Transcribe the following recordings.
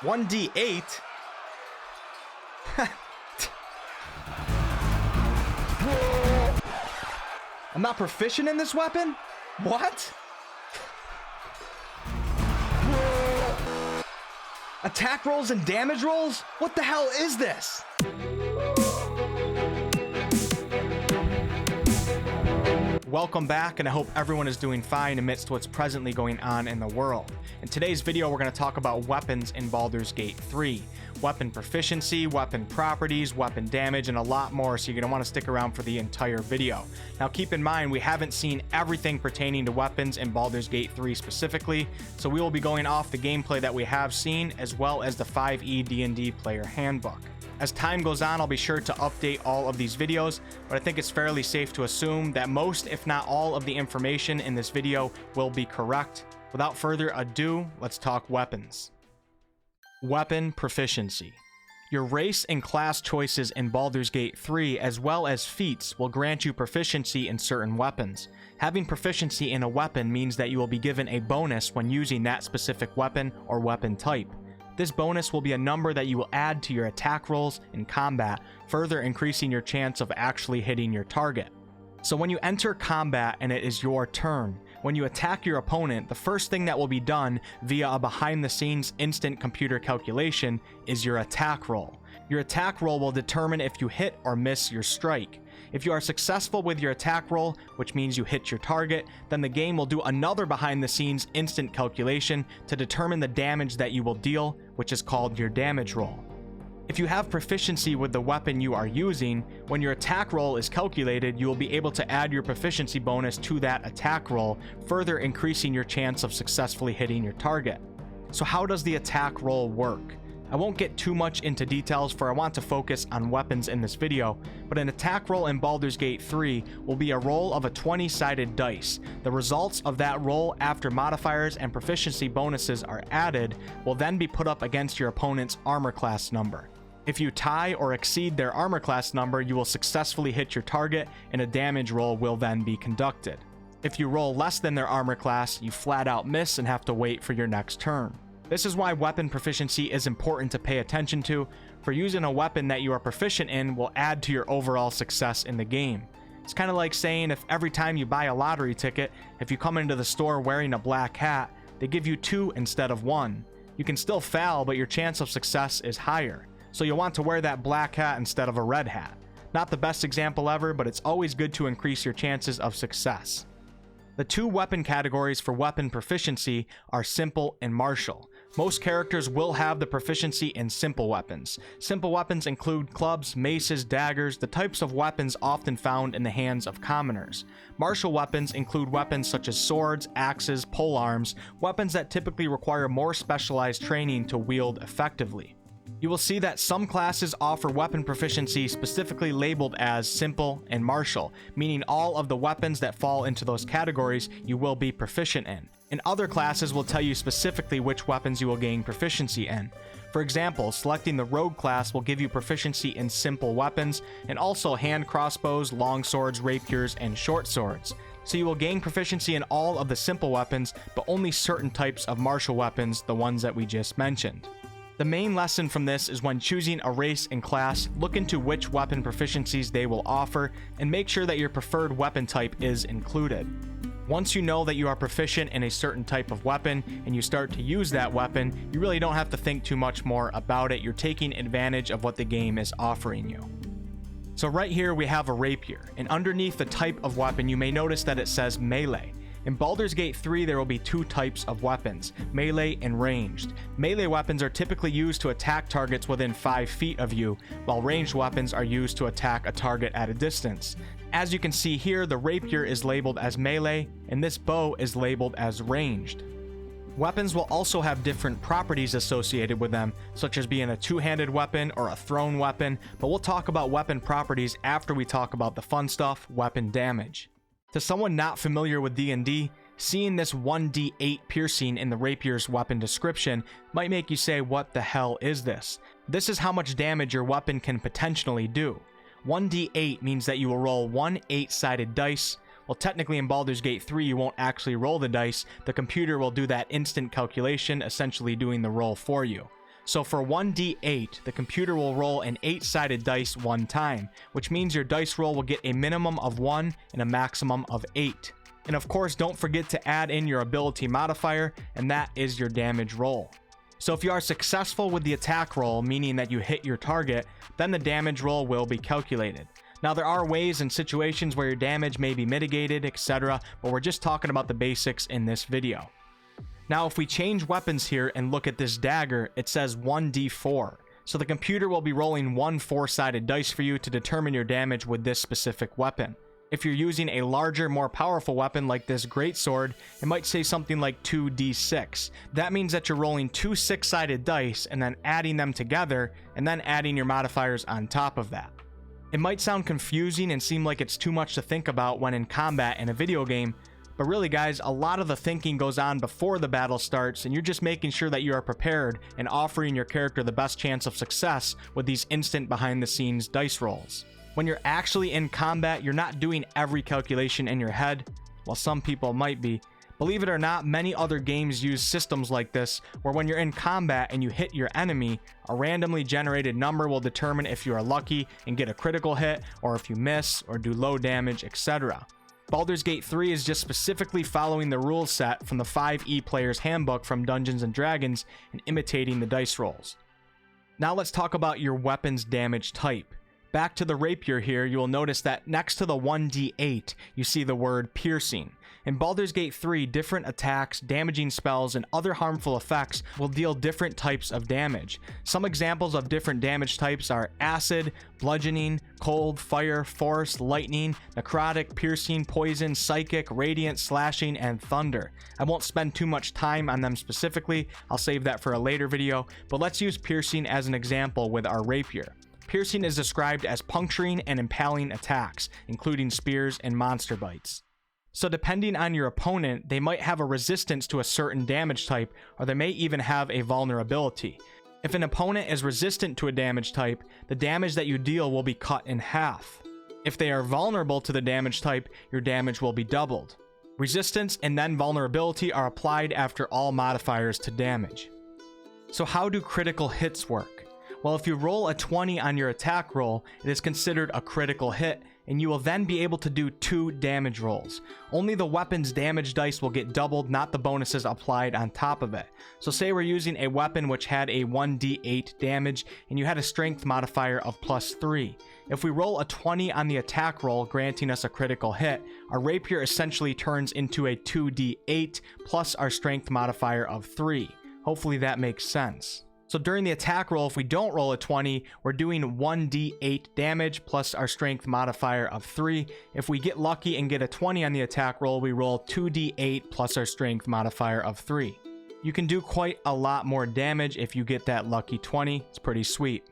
1d8? I'm not proficient in this weapon? What? Attack rolls and damage rolls? What the hell is this? Welcome back, and I hope everyone is doing fine amidst what's presently going on in the world. In today's video, we're going to talk about weapons in Baldur's Gate 3. Weapon proficiency, weapon properties, weapon damage, and a lot more, so you're going to want to stick around for the entire video. Now keep in mind, we haven't seen everything pertaining to weapons in Baldur's Gate 3 specifically, so we will be going off the gameplay that we have seen, as well as the 5e D&D player handbook. As time goes on, I'll be sure to update all of these videos, but I think it's fairly safe to assume that most, if not all, of the information in this video will be correct. Without further ado, let's talk weapons. Weapon proficiency. Your race and class choices in Baldur's Gate 3, as well as feats, will grant you proficiency in certain weapons. Having proficiency in a weapon means that you will be given a bonus when using that specific weapon or weapon type. This bonus will be a number that you will add to your attack rolls in combat, further increasing your chance of actually hitting your target. So when you enter combat and it is your turn, when you attack your opponent, the first thing that will be done via a behind-the-scenes instant computer calculation is your attack roll. Your attack roll will determine if you hit or miss your strike. If you are successful with your attack roll, which means you hit your target, then the game will do another behind-the-scenes instant calculation to determine the damage that you will deal, which is called your damage roll. If you have proficiency with the weapon you are using, when your attack roll is calculated, you will be able to add your proficiency bonus to that attack roll, further increasing your chance of successfully hitting your target. So how does the attack roll work? I won't get too much into details, for I want to focus on weapons in this video, but an attack roll in Baldur's Gate 3 will be a roll of a 20-sided dice. The results of that roll, after modifiers and proficiency bonuses are added, will then be put up against your opponent's armor class number. If you tie or exceed their armor class number, you will successfully hit your target, and a damage roll will then be conducted. If you roll less than their armor class, you flat out miss and have to wait for your next turn. This is why weapon proficiency is important to pay attention to, for using a weapon that you are proficient in will add to your overall success in the game. It's kind of like saying if every time you buy a lottery ticket, if you come into the store wearing a black hat, they give you 2 instead of 1. You can still fail, but your chance of success is higher. So you'll want to wear that black hat instead of a red hat. Not the best example ever, but it's always good to increase your chances of success. The two weapon categories for weapon proficiency are simple and martial. Most characters will have the proficiency in simple weapons. Simple weapons include clubs, maces, daggers, the types of weapons often found in the hands of commoners. Martial weapons include weapons such as swords, axes, polearms, weapons that typically require more specialized training to wield effectively. You will see that some classes offer weapon proficiency specifically labeled as simple and martial, meaning all of the weapons that fall into those categories you will be proficient in. And other classes will tell you specifically which weapons you will gain proficiency in. For example, selecting the rogue class will give you proficiency in simple weapons, and also hand crossbows, long swords, rapiers, and short swords. So you will gain proficiency in all of the simple weapons, but only certain types of martial weapons, the ones that we just mentioned. The main lesson from this is when choosing a race and class, look into which weapon proficiencies they will offer, and make sure that your preferred weapon type is included. Once you know that you are proficient in a certain type of weapon, and you start to use that weapon, you really don't have to think too much more about it. You're taking advantage of what the game is offering you. So right here we have a rapier, and underneath the type of weapon you may notice that it says melee. In Baldur's Gate 3, there will be two types of weapons, melee and ranged. Melee weapons are typically used to attack targets within 5 feet of you, while ranged weapons are used to attack a target at a distance. As you can see here, the rapier is labeled as melee, and this bow is labeled as ranged. Weapons will also have different properties associated with them, such as being a two-handed weapon or a thrown weapon, but we'll talk about weapon properties after we talk about the fun stuff, weapon damage. To someone not familiar with D&D, seeing this 1d8 piercing in the rapier's weapon description might make you say, what the hell is this? This is how much damage your weapon can potentially do. 1d8 means that you will roll one 8-sided dice. Well, technically in Baldur's Gate 3 you won't actually roll the dice, the computer will do that instant calculation, essentially doing the roll for you. So for 1d8, the computer will roll an 8-sided dice one time, which means your dice roll will get a minimum of 1 and a maximum of 8. And of course, don't forget to add in your ability modifier, and that is your damage roll. So if you are successful with the attack roll, meaning that you hit your target, then the damage roll will be calculated. Now there are ways and situations where your damage may be mitigated, etc., but we're just talking about the basics in this video. Now if we change weapons here and look at this dagger, it says 1d4. So the computer will be rolling one 4-sided dice for you to determine your damage with this specific weapon. If you're using a larger, more powerful weapon like this greatsword, it might say something like 2d6. That means that you're rolling two 6-sided dice and then adding them together and then adding your modifiers on top of that. It might sound confusing and seem like it's too much to think about when in combat in a video game, but really guys, a lot of the thinking goes on before the battle starts, and you're just making sure that you are prepared and offering your character the best chance of success with these instant behind the scenes dice rolls. When you're actually in combat, you're not doing every calculation in your head. While some people might be. Believe it or not, many other games use systems like this, where when you're in combat and you hit your enemy, a randomly generated number will determine if you are lucky and get a critical hit, or if you miss or do low damage, etc. Baldur's Gate 3 is just specifically following the rule set from the 5e Player's Handbook from Dungeons & Dragons and imitating the dice rolls. Now let's talk about your weapon's damage type. Back to the rapier here, you will notice that next to the 1d8, you see the word piercing. In Baldur's Gate 3, different attacks, damaging spells, and other harmful effects will deal different types of damage. Some examples of different damage types are acid, bludgeoning, cold, fire, force, lightning, necrotic, piercing, poison, psychic, radiant, slashing, and thunder. I won't spend too much time on them specifically, I'll save that for a later video, but let's use piercing as an example with our rapier. Piercing is described as puncturing and impaling attacks, including spears and monster bites. So depending on your opponent, they might have a resistance to a certain damage type, or they may even have a vulnerability. If an opponent is resistant to a damage type, the damage that you deal will be cut in half. If they are vulnerable to the damage type, your damage will be doubled. Resistance and then vulnerability are applied after all modifiers to damage. So how do critical hits work? Well, if you roll a 20 on your attack roll, it is considered a critical hit, and you will then be able to do 2 damage rolls. Only the weapon's damage dice will get doubled, not the bonuses applied on top of it. So say we're using a weapon which had a 1d8 damage, and you had a strength modifier of +3. If we roll a 20 on the attack roll, granting us a critical hit, our rapier essentially turns into a 2d8 plus our strength modifier of 3. Hopefully that makes sense. So during the attack roll, if we don't roll a 20, we're doing 1d8 damage plus our strength modifier of 3. If we get lucky and get a 20 on the attack roll, we roll 2d8 plus our strength modifier of 3. You can do quite a lot more damage if you get that lucky 20. It's pretty sweet.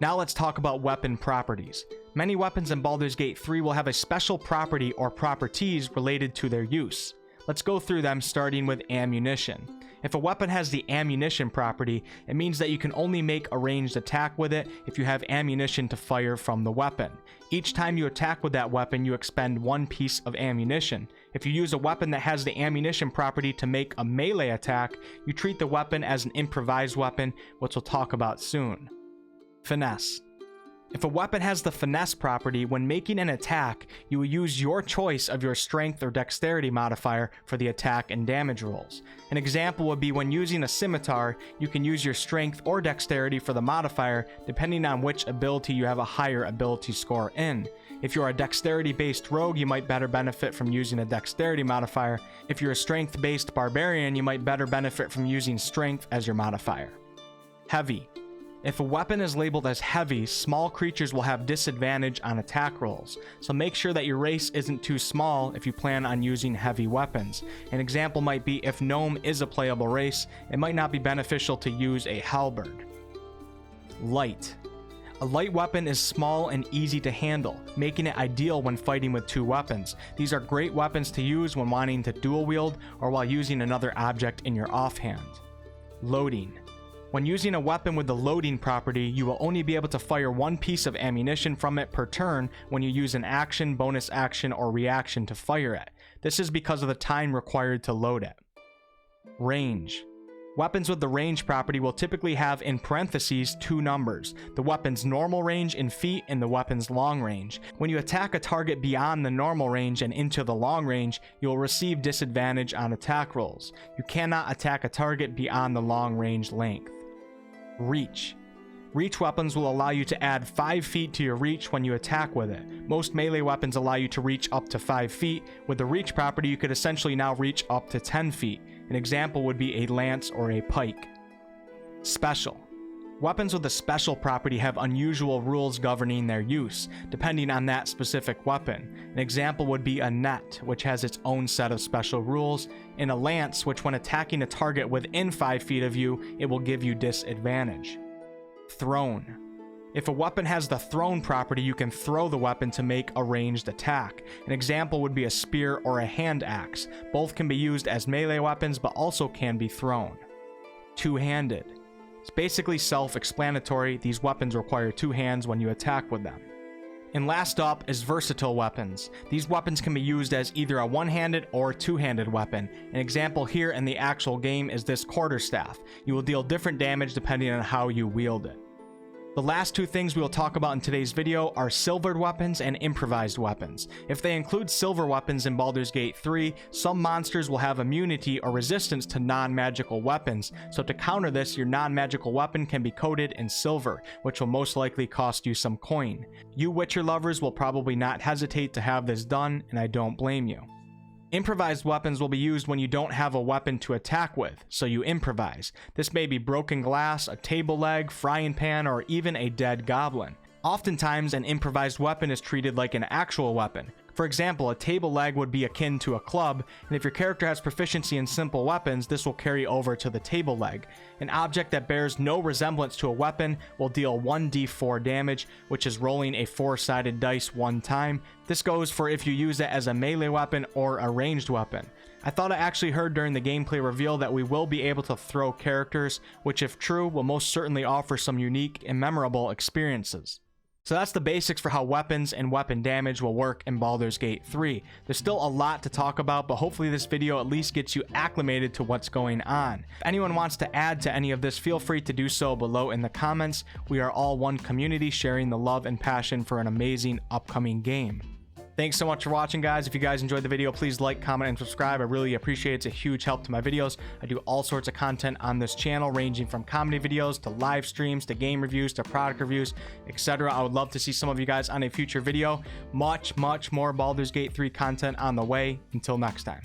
Now let's talk about weapon properties. Many weapons in Baldur's Gate 3 will have a special property or properties related to their use. Let's go through them, starting with ammunition. If a weapon has the ammunition property, it means that you can only make a ranged attack with it if you have ammunition to fire from the weapon. Each time you attack with that weapon, you expend 1 piece of ammunition. If you use a weapon that has the ammunition property to make a melee attack, you treat the weapon as an improvised weapon, which we'll talk about soon. Finesse. If a weapon has the finesse property, when making an attack, you will use your choice of your strength or dexterity modifier for the attack and damage rolls. An example would be when using a scimitar, you can use your strength or dexterity for the modifier depending on which ability you have a higher ability score in. If you're a dexterity-based rogue, you might better benefit from using a dexterity modifier. If you're a strength-based barbarian, you might better benefit from using strength as your modifier. Heavy. If a weapon is labeled as heavy, small creatures will have disadvantage on attack rolls, so make sure that your race isn't too small if you plan on using heavy weapons. An example might be if gnome is a playable race, it might not be beneficial to use a halberd. Light. A light weapon is small and easy to handle, making it ideal when fighting with 2 weapons. These are great weapons to use when wanting to dual wield or while using another object in your offhand. Loading. When using a weapon with the loading property, you will only be able to fire 1 piece of ammunition from it per turn when you use an action, bonus action, or reaction to fire it. This is because of the time required to load it. Range. Weapons with the range property will typically have in parentheses 2 numbers, the weapon's normal range in feet and the weapon's long range. When you attack a target beyond the normal range and into the long range, you will receive disadvantage on attack rolls. You cannot attack a target beyond the long range length. Reach. Reach weapons will allow you to add 5 feet to your reach when you attack with it. Most melee weapons allow you to reach up to 5 feet. With the reach property, you could essentially now reach up to 10 feet. An example would be a lance or a pike. Special. Weapons with a special property have unusual rules governing their use, depending on that specific weapon. An example would be a net, which has its own set of special rules, and a lance, which when attacking a target within 5 feet of you, it will give you disadvantage. Thrown. If a weapon has the thrown property, you can throw the weapon to make a ranged attack. An example would be a spear or a hand axe. Both can be used as melee weapons, but also can be thrown. Two-handed. It's basically self-explanatory. These weapons require 2 hands when you attack with them. And last up is versatile weapons. These weapons can be used as either a one-handed or two-handed weapon. An example here in the actual game is this quarterstaff. You will deal different damage depending on how you wield it. The last 2 things we will talk about in today's video are silvered weapons and improvised weapons. If they include silver weapons in Baldur's Gate 3, some monsters will have immunity or resistance to non-magical weapons, so to counter this, your non-magical weapon can be coated in silver, which will most likely cost you some coin. You Witcher lovers will probably not hesitate to have this done, and I don't blame you. Improvised weapons will be used when you don't have a weapon to attack with, so you improvise. This may be broken glass, a table leg, frying pan, or even a dead goblin. Oftentimes, an improvised weapon is treated like an actual weapon. For example, a table leg would be akin to a club, and if your character has proficiency in simple weapons, this will carry over to the table leg. An object that bears no resemblance to a weapon will deal 1d4 damage, which is rolling a 4-sided dice 1 time. This goes for if you use it as a melee weapon or a ranged weapon. I thought I actually heard during the gameplay reveal that we will be able to throw characters, which if true, will most certainly offer some unique and memorable experiences. So that's the basics for how weapons and weapon damage will work in Baldur's Gate 3. There's still a lot to talk about, but hopefully this video at least gets you acclimated to what's going on. If anyone wants to add to any of this, feel free to do so below in the comments. We are all one community sharing the love and passion for an amazing upcoming game. Thanks so much for watching, guys. If you guys enjoyed the video, please like, comment, and subscribe. I really appreciate it. It's a huge help to my videos. I do all sorts of content on this channel, ranging from comedy videos to live streams to game reviews to product reviews, etc. I would love to see some of you guys on a future video. Much more Baldur's Gate 3 content on the way. Until next time.